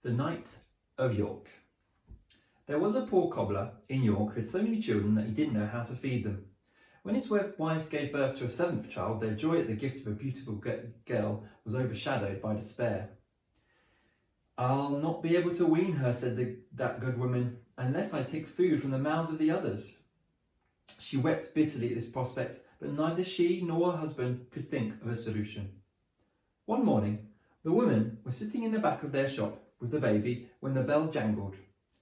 The Knight of Yorke. There was a poor cobbler in York who had so many children that he didn't know how to feed them. When his wife gave birth to a seventh child, their joy at the gift of a beautiful girl was overshadowed by despair. "I'll not be able to wean her," said that good woman, "unless I take food from the mouths of the others." She wept bitterly at this prospect, but neither she nor her husband could think of a solution. One morning, the women were sitting in the back of their shop with the baby when the bell jangled.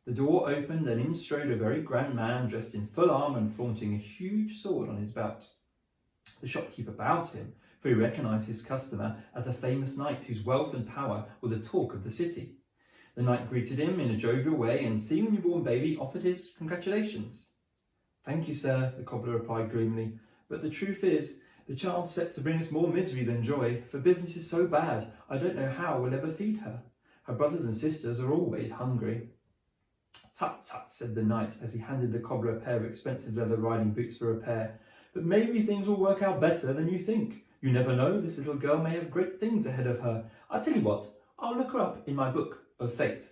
The door opened and in strode a very grand man dressed in full armour and flaunting a huge sword on his belt. The shopkeeper bowed to him, for he recognised his customer as a famous knight whose wealth and power were the talk of the city. The knight greeted him in a jovial way and seeing the newborn baby offered his congratulations. "Thank you, sir," the cobbler replied gloomily, "but the truth is, the child's set to bring us more misery than joy, for business is so bad, I don't know how we'll ever feed her. Her brothers and sisters are always hungry." "Tut, tut," said the knight as he handed the cobbler a pair of expensive leather riding boots for repair, "but maybe things will work out better than you think. You never know, this little girl may have great things ahead of her. I'll tell you what, I'll look her up in my book of fate."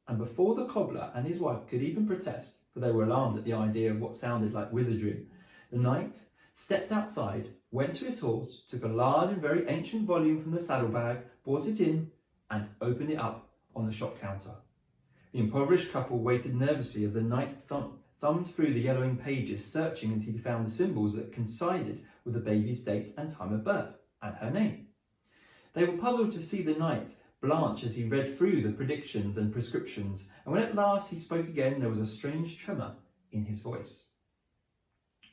And before the cobbler and his wife could even protest, for they were alarmed at the idea of what sounded like wizardry, the knight stepped outside, went to his horse, took a large and very ancient volume from the saddlebag, brought it in, and opened it up on the shop counter. The impoverished couple waited nervously as the knight thumbed through the yellowing pages, searching until he found the symbols that coincided with the baby's date and time of birth, and her name. They were puzzled to see the knight blanch as he read through the predictions and prescriptions, and when at last he spoke again, there was a strange tremor in his voice.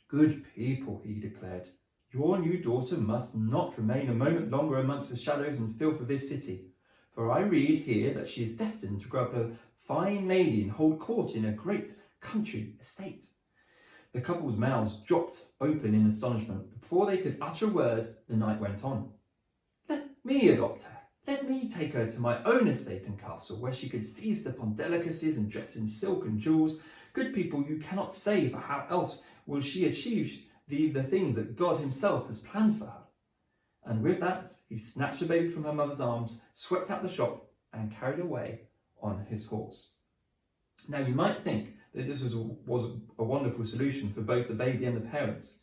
"Good people," he declared, "your new daughter must not remain a moment longer amongst the shadows and filth of this city, for I read here that she is destined to grow up a fine lady and hold court in a great country estate." The couple's mouths dropped open in astonishment, but before they could utter a word, the knight went on. "Let me adopt her. Let me take her to my own estate and castle, where she could feast upon delicacies and dress in silk and jewels. Good people, you cannot say, for how else will she achieve the things that God himself has planned for her?" And with that, he snatched the baby from her mother's arms, swept out the shop, and carried away on his horse. Now you might think that this was a wonderful solution for both the baby and the parents,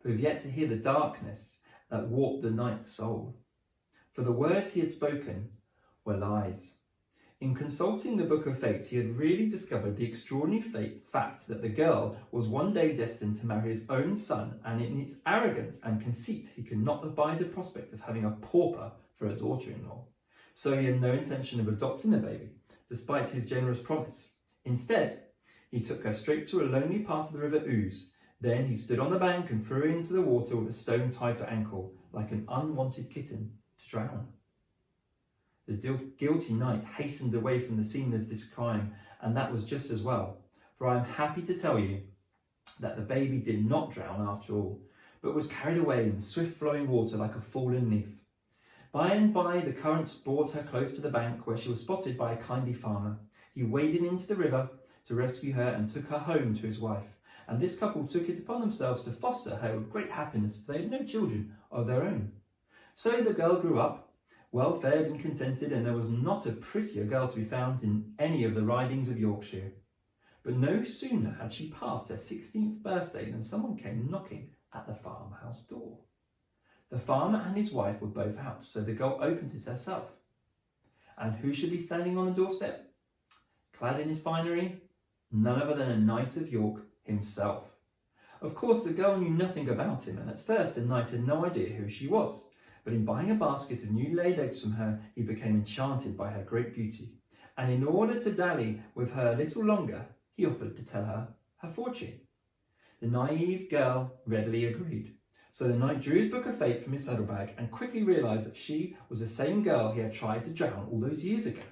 but we've yet to hear the darkness that warped the knight's soul. For the words he had spoken were lies. In consulting the Book of Fate, he had really discovered the extraordinary fact that the girl was one day destined to marry his own son, and in its arrogance and conceit he could not abide the prospect of having a pauper for a daughter-in-law. So he had no intention of adopting the baby, despite his generous promise. Instead, he took her straight to a lonely part of the River Ouse. Then he stood on the bank and threw her into the water with a stone tied to her ankle, like an unwanted kitten, to drown. The guilty knight hastened away from the scene of this crime, and that was just as well, for I am happy to tell you that the baby did not drown after all, but was carried away in the swift flowing water like a fallen leaf. By and by the currents brought her close to the bank, where she was spotted by a kindly farmer. He waded into the river to rescue her and took her home to his wife, and this couple took it upon themselves to foster her with great happiness, for they had no children of their own. So the girl grew up, well fed and contented, and there was not a prettier girl to be found in any of the ridings of Yorkshire. But no sooner had she passed her 16th birthday than someone came knocking at the farmhouse door. The farmer and his wife were both out, so the girl opened it herself. And who should be standing on the doorstep? Clad in his finery? None other than a knight of York himself. Of course, the girl knew nothing about him, and at first the knight had no idea who she was. But in buying a basket of new laid eggs from her, he became enchanted by her great beauty. And in order to dally with her a little longer, he offered to tell her her fortune. The naive girl readily agreed. So the knight drew his Book of Fate from his saddlebag and quickly realised that she was the same girl he had tried to drown all those years ago,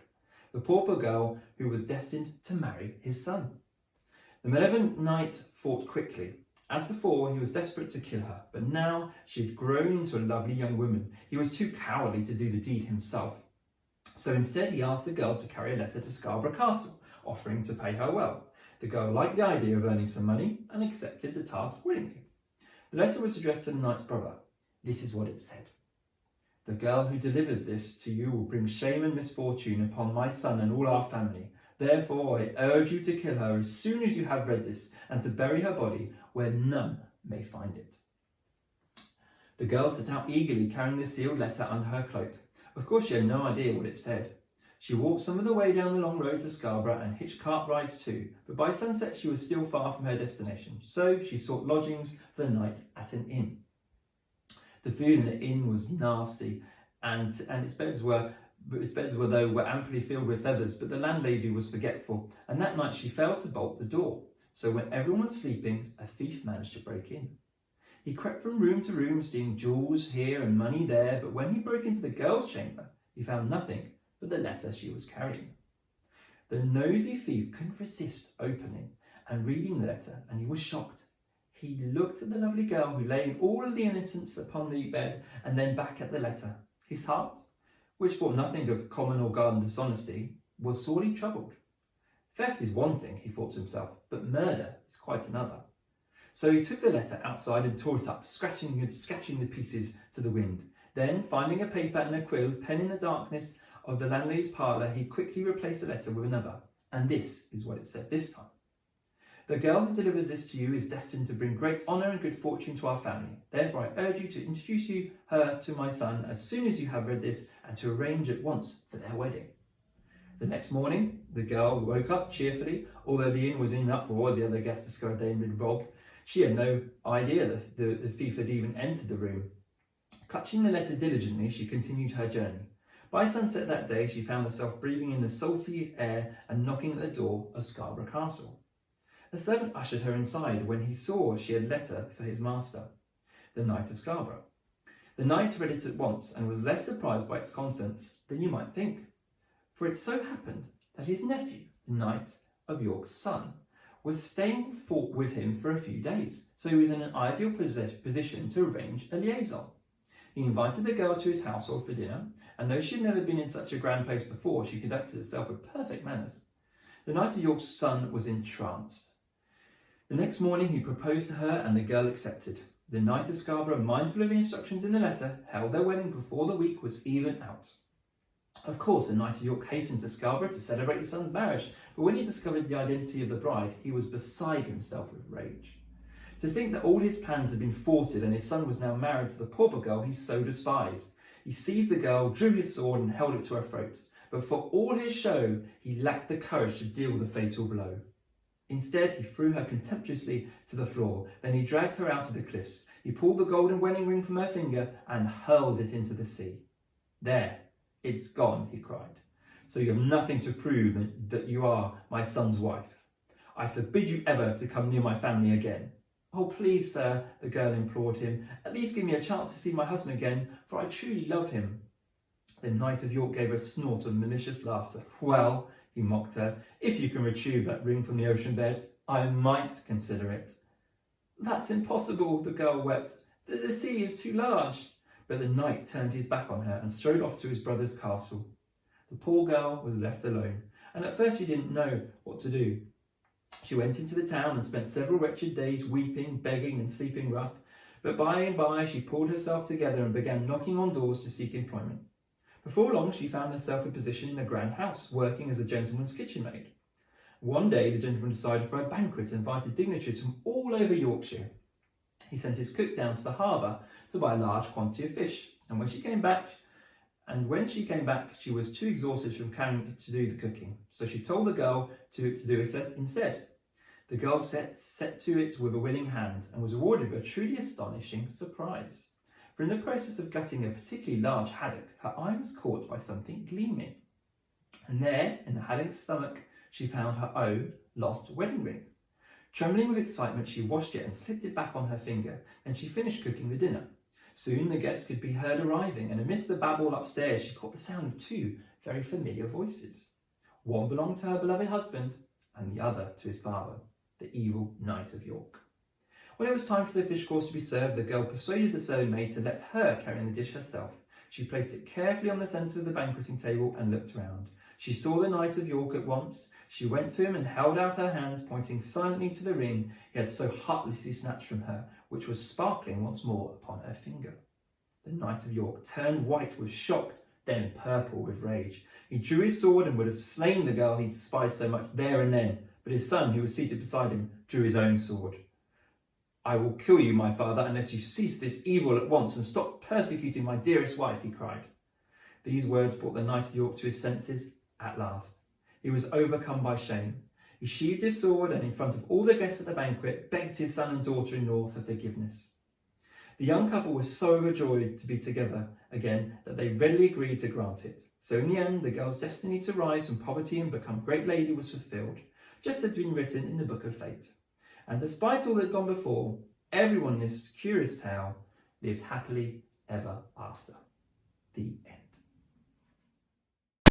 the pauper girl who was destined to marry his son. The malevolent knight fought quickly. As before, he was desperate to kill her, but now she had grown into a lovely young woman. He was too cowardly to do the deed himself. So instead, he asked the girl to carry a letter to Scarborough Castle, offering to pay her well. The girl liked the idea of earning some money and accepted the task willingly. The letter was addressed to the knight's brother. This is what it said. The girl who delivers this to you will bring shame and misfortune upon my son and all our family. Therefore I urge you to kill her as soon as you have read this, and to bury her body where none may find it." The girl set out eagerly, carrying the sealed letter under her cloak. Of course she had no idea what it said. She walked some of the way down the long road to Scarborough and hitched cart rides too, but by sunset she was still far from her destination, so she sought lodgings for the night at an inn. The food in the inn was nasty, and its beds were amply filled with feathers, but the landlady was forgetful, and that night she failed to bolt the door. So when everyone was sleeping, a thief managed to break in. He crept from room to room, stealing jewels here and money there, but when he broke into the girl's chamber, he found nothing but the letter she was carrying. The nosy thief couldn't resist opening and reading the letter, and he was shocked. He looked at the lovely girl who lay in all of the innocence upon the bed, and then back at the letter. His heart, which thought nothing of common or garden dishonesty, was sorely troubled. Theft is one thing, he thought to himself, but murder is quite another. So he took the letter outside and tore it up, scattering the pieces to the wind. Then, finding a paper and a quill, pen in the darkness of the landlady's parlour, he quickly replaced the letter with another. And this is what it said this time. "The girl who delivers this to you is destined to bring great honour and good fortune to our family. Therefore I urge you to introduce her to my son as soon as you have read this, and to arrange at once for their wedding." The next morning, the girl woke up cheerfully. Although the inn was in an uproar as the other guests discovered they had been robbed, she had no idea that the thief had even entered the room. Clutching the letter diligently, she continued her journey. By sunset that day, she found herself breathing in the salty air and knocking at the door of Scarborough Castle. A servant ushered her inside when he saw she had a letter for his master, the Knight of Scarborough. The knight read it at once and was less surprised by its contents than you might think, for it so happened that his nephew, the Knight of Yorke's son, was staying with him for a few days, so he was in an ideal position to arrange a liaison. He invited the girl to his household for dinner, and though she had never been in such a grand place before, she conducted herself with perfect manners. The Knight of Yorke's son was entranced. The next morning he proposed to her, and the girl accepted. The Knight of Scarborough, mindful of the instructions in the letter, held their wedding before the week was even out. Of course, the Knight of Yorke hastened to Scarborough to celebrate his son's marriage, but when he discovered the identity of the bride, he was beside himself with rage. To think that all his plans had been thwarted and his son was now married to the pauper girl he so despised. He seized the girl, drew his sword and held it to her throat, but for all his show, he lacked the courage to deal the fatal blow. Instead, he threw her contemptuously to the floor. Then he dragged her out of the cliffs. He pulled the golden wedding ring from her finger and hurled it into the sea. "There, it's gone," he cried. "So you have nothing to prove that you are my son's wife. I forbid you ever to come near my family again." "Oh, please, sir," the girl implored him, "at least give me a chance to see my husband again, for I truly love him." The Knight of Yorke gave a snort of malicious laughter. "Well," he mocked her, "if you can retrieve that ring from the ocean bed, I might consider it." "That's impossible," the girl wept. The sea is too large." But the knight turned his back on her and strode off to his brother's castle. The poor girl was left alone, and at first she didn't know what to do. She went into the town and spent several wretched days weeping, begging and sleeping rough, but by and by she pulled herself together and began knocking on doors to seek employment. Before long she found herself a position in a grand house, working as a gentleman's kitchen maid. One day the gentleman decided for a banquet and invited dignitaries from all over Yorkshire. He sent his cook down to the harbour to buy a large quantity of fish, and when she came back, she was too exhausted from carrying to do the cooking, so she told the girl to do it instead. The girl set to it with a willing hand and was rewarded with a truly astonishing surprise. For in the process of gutting a particularly large haddock, her eye was caught by something gleaming. And there, in the haddock's stomach, she found her own lost wedding ring. Trembling with excitement, she washed it and slipped it back on her finger. Then she finished cooking the dinner. Soon the guests could be heard arriving, and amidst the babble upstairs, she caught the sound of two very familiar voices. One belonged to her beloved husband, and the other to his father, the evil Knight of Yorke. When it was time for the fish course to be served, the girl persuaded the serving maid to let her carry in the dish herself. She placed it carefully on the centre of the banqueting table and looked round. She saw the Knight of Yorke at once. She went to him and held out her hand, pointing silently to the ring he had so heartlessly snatched from her, which was sparkling once more upon her finger. The Knight of York turned white with shock, then purple with rage. He drew his sword and would have slain the girl he despised so much there and then, but his son, who was seated beside him, drew his own sword. "I will kill you, my father, unless you cease this evil at once and stop persecuting my dearest wife," he cried. These words brought the Knight of York to his senses at last. He was overcome by shame. He sheathed his sword and, in front of all the guests at the banquet, begged his son and daughter-in-law for forgiveness. The young couple was so overjoyed to be together again that they readily agreed to grant it. So in the end, the girl's destiny to rise from poverty and become great lady was fulfilled, just as had been written in the book of fate. And despite all that had gone before, everyone in this curious tale lived happily ever after. The end.